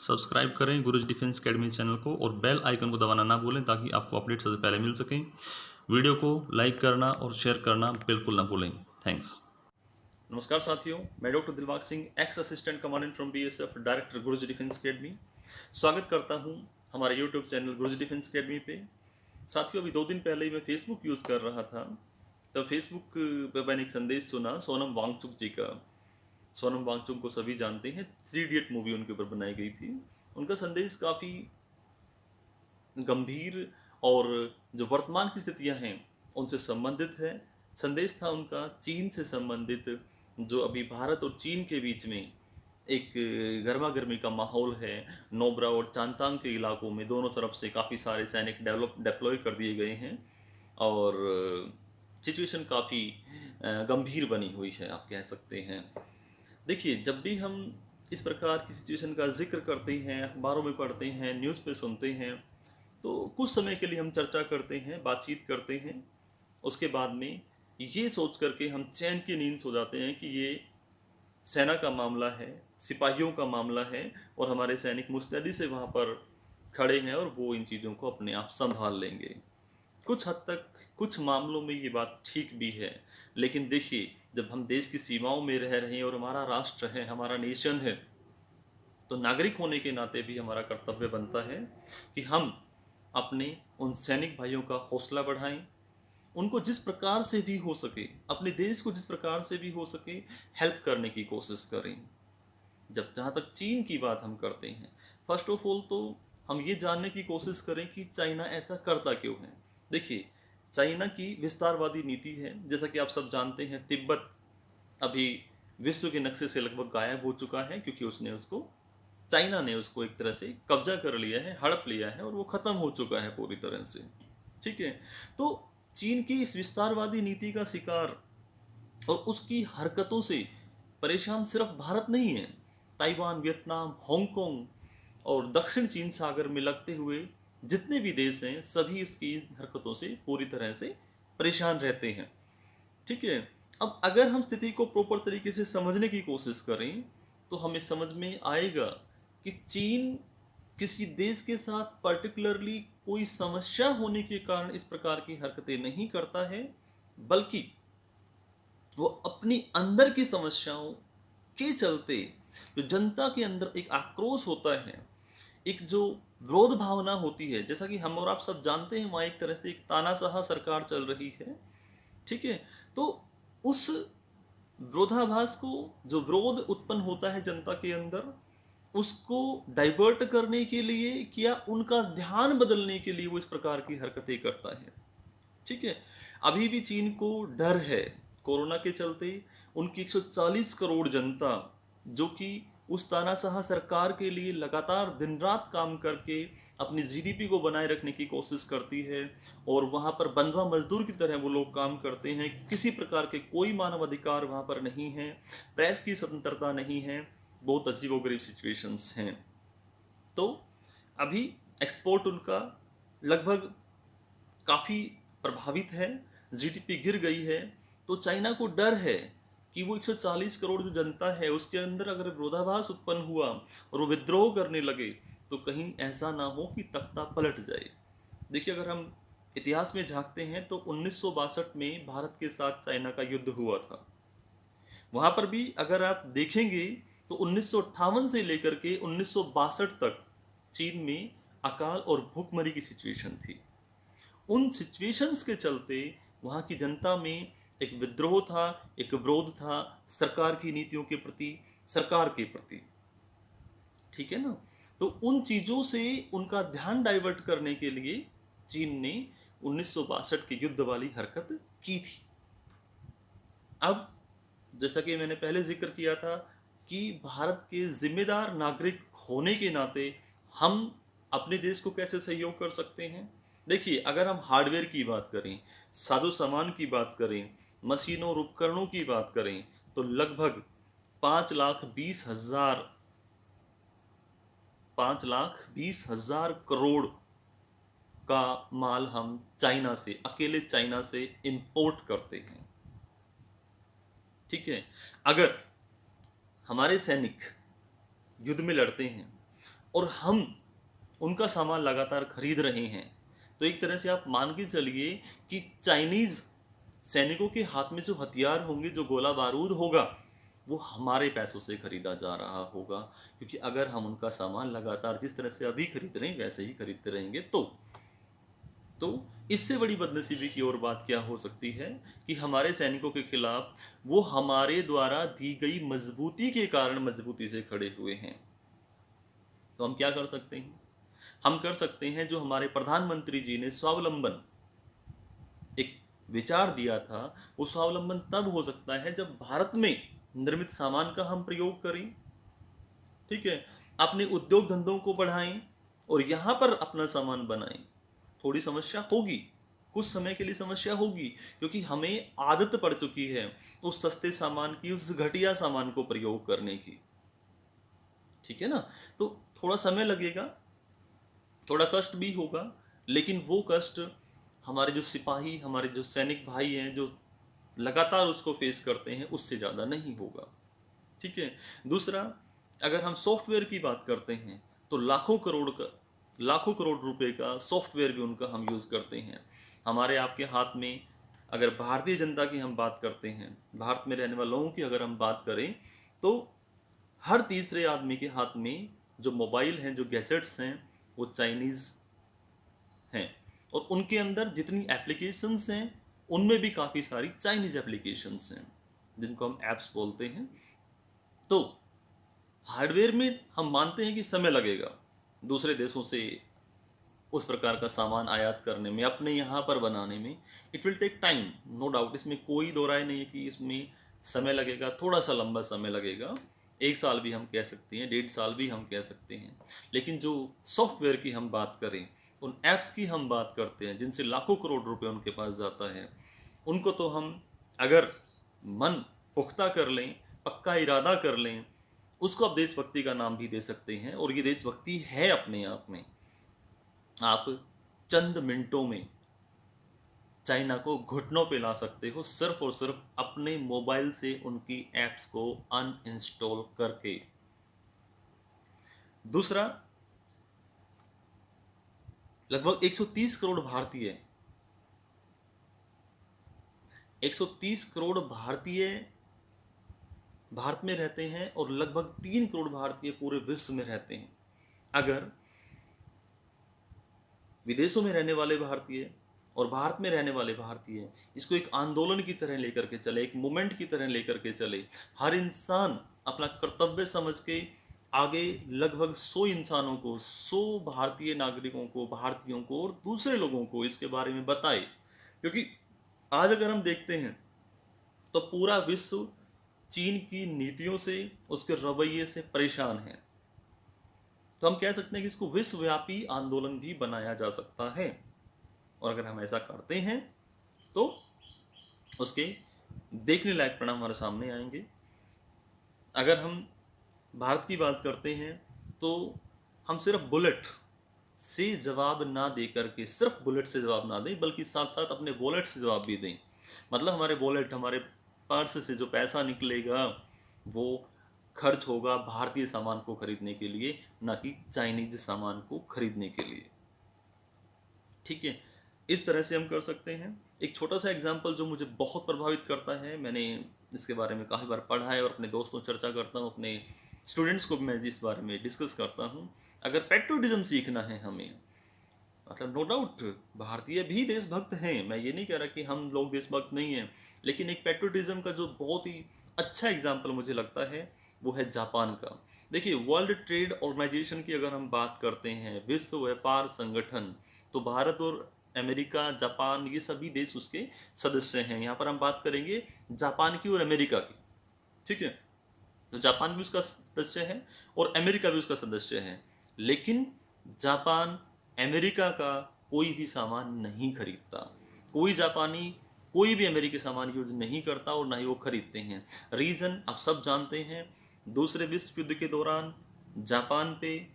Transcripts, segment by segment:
Subscribe करें गुरुजी defence academy channel को और बेल आइकन को दबाना ना भूलें ताकि आपको अपडेट सबसे पहले मिल सकें। वीडियो को लाइक करना और शेयर करना बिल्कुल ना भूलें। थैंक्स। नमस्कार साथियों, मैं doctor Dilbagh Singh, ex assistant commandant from BSF, director Guruji defence academy, स्वागत करता हूं हमारे YouTube channel Guruji defence academy पे। साथियों, अभी 2 दिन पहले ही मैं फेसबुक यूज़ कर रहा था, तब फेसबुक पे मैंने एक संदेश सुना सोनम वांगचुक जी का। सोनम वांगचुक को सभी जानते हैं, 3 इडियट मूवी उनके ऊपर बनाई गई थी। उनका संदेश काफ़ी गंभीर और जो वर्तमान की स्थितियां हैं उनसे संबंधित है। संदेश था उनका चीन से संबंधित, जो अभी भारत और चीन के बीच में एक गर्मा गर्मी का माहौल है। नोब्रा और चांगतांग के इलाकों में दोनों तरफ से काफ़ी सारे सैनिक डिप्लॉय कर दिए गए हैं और सिचुएशन काफ़ी गंभीर बनी हुई है, आप कह सकते हैं। देखिए, जब भी हम इस प्रकार की सिचुएशन का जिक्र करते हैं, अखबारों में पढ़ते हैं, न्यूज़ पे सुनते हैं, तो कुछ समय के लिए हम चर्चा करते हैं, बातचीत करते हैं। उसके बाद में ये सोच करके हम चैन की नींद सो जाते हैं कि ये सेना का मामला है, सिपाहियों का मामला है और हमारे सैनिक मुस्तैदी से वहाँ पर खड़े हैं और वो इन चीज़ों को अपने आप संभाल लेंगे। कुछ हद तक कुछ मामलों में ये बात ठीक भी है, लेकिन देखिए, जब हम देश की सीमाओं में रह रहे हैं और हमारा राष्ट्र है, हमारा नेशन है, तो नागरिक होने के नाते भी हमारा कर्तव्य बनता है कि हम अपने उन सैनिक भाइयों का हौसला बढ़ाएं, उनको जिस प्रकार से भी हो सके, अपने देश को जिस प्रकार से भी हो सके हेल्प करने की कोशिश करें। जब जहाँ तक चीन की बात हम करते हैं, फर्स्ट ऑफ ऑल तो हम ये जानने की कोशिश करें कि चाइना ऐसा करता क्यों है। देखिए, चाइना की विस्तारवादी नीति है, जैसा कि आप सब जानते हैं। तिब्बत अभी विश्व के नक्शे से लगभग गायब हो चुका है क्योंकि चाइना ने उसको एक तरह से कब्जा कर लिया है, हड़प लिया है और वो खत्म हो चुका है पूरी तरह से। ठीक है, तो चीन की इस विस्तारवादी नीति का शिकार और उसकी हरकतों से परेशान सिर्फ भारत नहीं है। ताइवान, वियतनाम, हांगकांग और दक्षिण चीन सागर में लगते हुए जितने भी देश हैं, सभी इसकी हरकतों से पूरी तरह से परेशान रहते हैं। ठीक है, अब अगर हम स्थिति को प्रॉपर तरीके से समझने की कोशिश करें तो हमें समझ में आएगा कि चीन किसी देश के साथ पर्टिकुलरली कोई समस्या होने के कारण इस प्रकार की हरकतें नहीं करता है, बल्कि वो अपनी अंदर की समस्याओं के चलते जो जनता के अंदर एक आक्रोश होता है, एक जो विरोध भावना होती है, जैसा कि हम और आप सब जानते हैं, वहाँ एक तरह से एक तानाशाह सरकार चल रही है। ठीक है, तो उस विरोधाभास को, जो विरोध उत्पन्न होता है जनता के अंदर, उसको डाइवर्ट करने के लिए या उनका ध्यान बदलने के लिए वो इस प्रकार की हरकतें करता है। ठीक है, अभी भी चीन को डर है कोरोना के चलते। उनकी 140 करोड़ जनता, जो कि उस तानाशाह सरकार के लिए लगातार दिन रात काम करके अपनी जीडीपी को बनाए रखने की कोशिश करती है और वहाँ पर बंधुआ मजदूर की तरह वो लोग काम करते हैं। किसी प्रकार के कोई मानव अधिकार वहाँ पर नहीं है, प्रेस की स्वतंत्रता नहीं है, बहुत अजीबोगरीब सिचुएशंस हैं। तो अभी एक्सपोर्ट उनका लगभग काफ़ी प्रभावित है, जीडीपी गिर गई है। तो चाइना को डर है कि वो 140 करोड़ जो जनता है उसके अंदर अगर विरोधाभास उत्पन्न हुआ और वो विद्रोह करने लगे तो कहीं ऐसा ना हो कि तख्ता पलट जाए। देखिए, अगर हम इतिहास में झांकते हैं तो 1962 में भारत के साथ चाइना का युद्ध हुआ था। वहाँ पर भी अगर आप देखेंगे तो 1958 से लेकर के 1962 तक चीन में अकाल और भूखमरी की सिचुएशन थी। उन सिचुएशंस के चलते वहाँ की जनता में एक विद्रोह था, एक विरोध था सरकार की नीतियों के प्रति, सरकार के प्रति। ठीक है ना, तो उन चीज़ों से उनका ध्यान डाइवर्ट करने के लिए चीन ने 1962 के युद्ध वाली हरकत की थी। अब जैसा कि मैंने पहले जिक्र किया था कि भारत के जिम्मेदार नागरिक होने के नाते हम अपने देश को कैसे सहयोग कर सकते हैं। देखिए, अगर हम हार्डवेयर की बात करें, साजो सामान की बात करें, मशीनों और उपकरणों की बात करें, तो लगभग 5,20,000 करोड़ का माल हम चाइना से, अकेले चाइना से इंपोर्ट करते हैं। ठीक है, अगर हमारे सैनिक युद्ध में लड़ते हैं और हम उनका सामान लगातार खरीद रहे हैं, तो एक तरह से आप मान के चलिए कि चाइनीज सैनिकों के हाथ में जो हथियार होंगे, जो गोला बारूद होगा, वो हमारे पैसों से खरीदा जा रहा होगा। क्योंकि अगर हम उनका सामान लगातार जिस तरह से अभी खरीद रहे हैं वैसे ही खरीदते रहेंगे तो इससे बड़ी बदनसीबी की और बात क्या हो सकती है कि हमारे सैनिकों के खिलाफ वो हमारे द्वारा दी गई मजबूती के कारण मजबूती से खड़े हुए हैं। तो हम क्या कर सकते हैं? हम कर सकते हैं जो हमारे प्रधानमंत्री जी ने स्वावलंबन एक विचार दिया था, वो स्वावलंबन तब हो सकता है जब भारत में निर्मित सामान का हम प्रयोग करें, ठीक है, अपने उद्योग धंधों को बढ़ाएं और यहां पर अपना सामान बनाएं। थोड़ी समस्या होगी, कुछ समय के लिए समस्या होगी, क्योंकि हमें आदत पड़ चुकी है उस सस्ते सामान की, उस घटिया सामान को प्रयोग करने की, ठीक है ना। तो थोड़ा समय लगेगा, थोड़ा कष्ट भी होगा, लेकिन वो कष्ट हमारे जो सिपाही, हमारे जो सैनिक भाई हैं जो लगातार उसको फेस करते हैं, उससे ज़्यादा नहीं होगा, ठीक है। दूसरा, अगर हम सॉफ्टवेयर की बात करते हैं तो लाखों करोड़ रुपए का सॉफ्टवेयर भी उनका हम यूज़ करते हैं। हमारे आपके हाथ में, अगर भारतीय जनता की हम बात करते हैं, भारत में रहने वालों की अगर हम बात करें, तो हर तीसरे आदमी के हाथ में जो मोबाइल हैं, जो गैजेट्स हैं, वो चाइनीज़ हैं। और उनके अंदर जितनी एप्लीकेशंस हैं उनमें भी काफ़ी सारी चाइनीज एप्लीकेशंस हैं, जिनको हम ऐप्स बोलते हैं। तो हार्डवेयर में हम मानते हैं कि समय लगेगा दूसरे देशों से उस प्रकार का सामान आयात करने में, अपने यहाँ पर बनाने में। It will take time, no doubt, इसमें कोई दो राय नहीं है कि इसमें समय लगेगा, थोड़ा सा लंबा समय लगेगा। 1 साल भी हम कह सकते हैं, 1.5 साल भी हम कह सकते हैं। लेकिन जो सॉफ्टवेयर की हम बात करें, उन ऐप्स की हम बात करते हैं जिनसे लाखों करोड़ रुपए उनके पास जाता है, उनको तो हम अगर मन पुख्ता कर लें, पक्का इरादा कर लें, उसको आप देशभक्ति का नाम भी दे सकते हैं। और ये देशभक्ति है अपने आप में। आप चंद मिनटों में चाइना को घुटनों पे ला सकते हो, सिर्फ और सिर्फ अपने मोबाइल से उनकी ऐप्स को अनइंस्टॉल करके। दूसरा, लगभग 130 करोड़ भारतीय 130 करोड़ भारतीय भारत में रहते हैं और लगभग 3 करोड़ भारतीय पूरे विश्व में रहते हैं। अगर विदेशों में रहने वाले भारतीय और भारत में रहने वाले भारतीय इसको एक आंदोलन की तरह लेकर के चले, एक मूवमेंट की तरह लेकर के चले, हर इंसान अपना कर्तव्य समझ के आगे लगभग 100 इंसानों को, 100 भारतीय नागरिकों को, भारतीयों को और दूसरे लोगों को इसके बारे में बताए। क्योंकि आज अगर हम देखते हैं तो पूरा विश्व चीन की नीतियों से, उसके रवैये से परेशान है। तो हम कह सकते हैं कि इसको विश्वव्यापी आंदोलन भी बनाया जा सकता है। और अगर हम ऐसा करते हैं तो उसके देखने लायक परिणाम हमारे सामने आएंगे। अगर हम भारत की बात करते हैं तो हम सिर्फ बुलेट से जवाब ना दे करके, सिर्फ बुलेट से जवाब ना दें, बल्कि साथ साथ अपने वॉलेट से जवाब भी दें। मतलब हमारे वॉलेट, हमारे पर्स से जो पैसा निकलेगा वो खर्च होगा भारतीय सामान को खरीदने के लिए, ना कि चाइनीज सामान को खरीदने के लिए, ठीक है। इस तरह से हम कर सकते हैं। एक छोटा सा एग्जाम्पल जो मुझे बहुत प्रभावित करता है, मैंने इसके बारे में काफ़ी बार पढ़ा है और अपने दोस्तों चर्चा करता हूँ, अपने स्टूडेंट्स को भी मैं इस बारे में डिस्कस करता हूँ। अगर पेट्रोटिज्म सीखना है हमें, मतलब नो डाउट भारतीय भी देशभक्त हैं, मैं ये नहीं कह रहा कि हम लोग देशभक्त नहीं हैं, लेकिन एक पेट्रोटिज्म का जो बहुत ही अच्छा एग्जाम्पल मुझे लगता है वो है जापान का। देखिए, वर्ल्ड ट्रेड ऑर्गेनाइजेशन की अगर हम बात करते हैं, विश्व व्यापार संगठन, तो भारत और अमेरिका, जापान, ये सभी देश उसके सदस्य हैं। यहाँ पर हम बात करेंगे जापान की और अमेरिका की, ठीक है। तो जापान भी उसका सदस्य है और अमेरिका भी उसका सदस्य है। लेकिन जापान अमेरिका का कोई भी सामान नहीं खरीदता, कोई जापानी कोई भी अमेरिकी सामान यूज नहीं करता और ना ही वो खरीदते हैं। रीज़न आप सब जानते हैं, दूसरे विश्व युद्ध के दौरान जापान पे,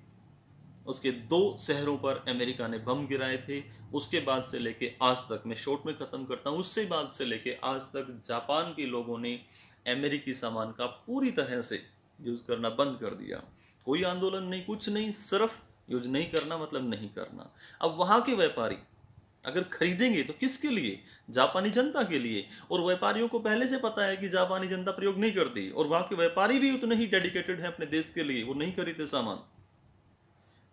उसके 2 शहरों पर अमेरिका ने बम गिराए थे। उसके बाद से लेके आज तक, मैं शॉर्ट में ख़त्म करता हूँ, उससे बाद से लेके आज तक जापान के लोगों ने अमेरिकी सामान का पूरी तरह से यूज़ करना बंद कर दिया। कोई आंदोलन नहीं, कुछ नहीं, सिर्फ यूज नहीं करना मतलब नहीं करना। अब वहां के व्यापारी अगर खरीदेंगे तो किसके लिए? जापानी जनता के लिए। और व्यापारियों को पहले से पता है कि जापानी जनता प्रयोग नहीं करती, और वहां के व्यापारी भी उतने ही डेडिकेटेड हैं अपने देश के लिए, वो नहीं खरीदते सामान।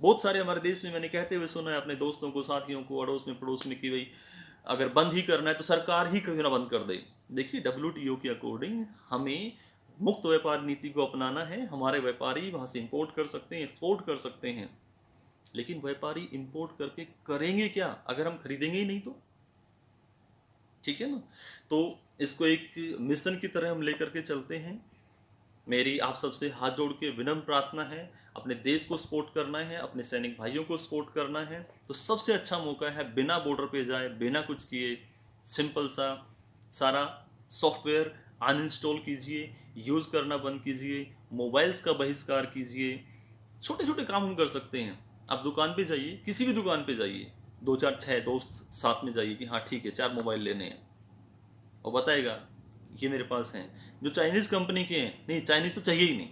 बहुत सारे हमारे देश में मैंने कहते हुए सुना है अपने दोस्तों को, साथियों को, अड़ोस में पड़ोस में, कि भाई अगर बंद ही करना है तो सरकार ही क्यों ना बंद कर दे। देखिए, WTO के अकॉर्डिंग हमें मुक्त व्यापार नीति को अपनाना है। हमारे व्यापारी वहां से इंपोर्ट कर सकते हैं, एक्सपोर्ट कर सकते हैं, लेकिन व्यापारी इंपोर्ट करके करेंगे क्या अगर हम खरीदेंगे ही नहीं तो? ठीक है ना? तो इसको एक मिशन की तरह हम लेकर के चलते हैं। मेरी आप सबसे हाथ जोड़ के विनम्र प्रार्थना है, अपने देश को सपोर्ट करना है, अपने सैनिक भाइयों को सपोर्ट करना है, तो सबसे अच्छा मौका है बिना बॉर्डर पे जाए, बिना कुछ किए, सिंपल सा सारा सॉफ्टवेयर अनइंस्टॉल कीजिए, यूज़ करना बंद कीजिए, मोबाइल्स का बहिष्कार कीजिए। छोटे छोटे काम हम कर सकते हैं। आप दुकान पे जाइए, किसी भी दुकान पे जाइए, 2 4 6 दोस्त साथ में जाइए कि हाँ ठीक है 4 मोबाइल लेने हैं, और बताएगा ये मेरे पास हैं। जो चाइनीज़ कंपनी के हैं, नहीं चाइनीज़ तो चाहिए ही नहीं,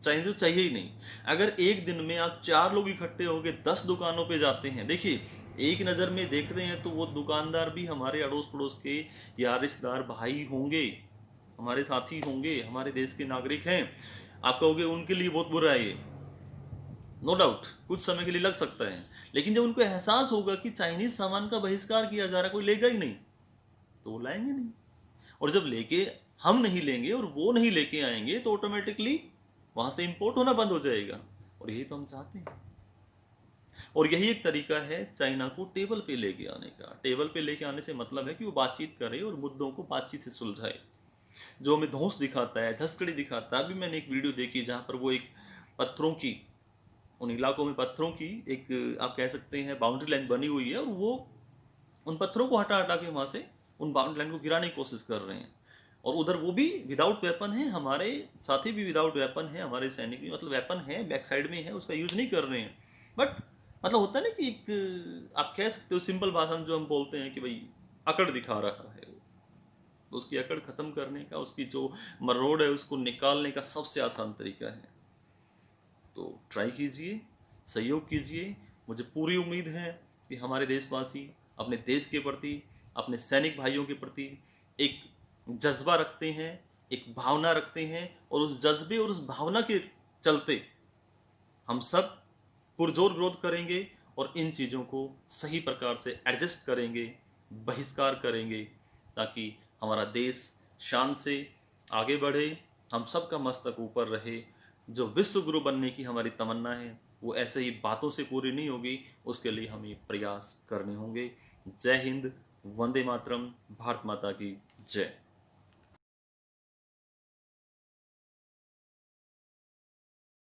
चाइनीज़ तो चाहिए ही नहीं। अगर एक दिन में आप 4 लोग इकट्ठे होकर 10 दुकानों पे जाते हैं, देखिए एक नज़र में देखते हैं तो वो दुकानदार भी हमारे अड़ोस पड़ोस के या रिश्तेदार भाई होंगे, हमारे साथी होंगे, हमारे देश के नागरिक हैं। आप कहोगे उनके लिए बहुत बुरा है ये, नो डाउट कुछ समय के लिए लग सकता है, लेकिन जब उनको एहसास होगा कि चाइनीज सामान का बहिष्कार किया जा रहा है, कोई लेगा ही नहीं, तो वो लाएंगे नहीं। और जब लेके हम नहीं लेंगे और वो नहीं लेके आएंगे तो ऑटोमेटिकली वहां से इंपोर्ट होना बंद हो जाएगा, और यही तो हम चाहते हैं। और यही एक तरीका है चाइना को टेबल पे लेके आने का। टेबल पे लेके आने से मतलब है कि वो बातचीत करे और मुद्दों को बातचीत से सुलझाए। जो हमें धौंस दिखाता है, धसकड़ी दिखाता है, अभी मैंने एक वीडियो देखी जहां पर वो एक पत्थरों की, उन इलाकों में पत्थरों की एक आप कह सकते हैं बाउंड्री लाइन बनी हुई है, और वो उन पत्थरों को हटा हटा के वहां से उन बाउंड्री लाइन को गिराने की कोशिश कर रहे हैं। और उधर वो भी विदाउट वेपन है, हमारे साथी भी विदाउट वेपन है, हमारे सैनिक भी मतलब वेपन है बैक साइड में है, उसका यूज नहीं कर रहे हैं। बट मतलब होता है ना कि एक आप कह सकते हो सिंपल भाषा में जो हम बोलते हैं कि भाई अकड़ दिखा रहा है, तो उसकी अकड़ खत्म करने का, उसकी जो मरोड़ है उसको निकालने का सबसे आसान तरीका है। तो ट्राई कीजिए, सहयोग कीजिए। मुझे पूरी उम्मीद है कि हमारे देशवासी अपने देश के प्रति, अपने सैनिक भाइयों के प्रति एक जज्बा रखते हैं, एक भावना रखते हैं, और उस जज्बे और उस भावना के चलते हम सब पुरजोर विरोध करेंगे और इन चीज़ों को सही प्रकार से एडजस्ट करेंगे, बहिष्कार करेंगे, ताकि हमारा देश शान से आगे बढ़े, हम सब का मस्तक ऊपर रहे। जो विश्व गुरु बनने की हमारी तमन्ना है वो ऐसे ही बातों से पूरी नहीं होगी, उसके लिए हमें प्रयास करने होंगे। जय हिंद, वंदे मातरम, भारत माता की जय।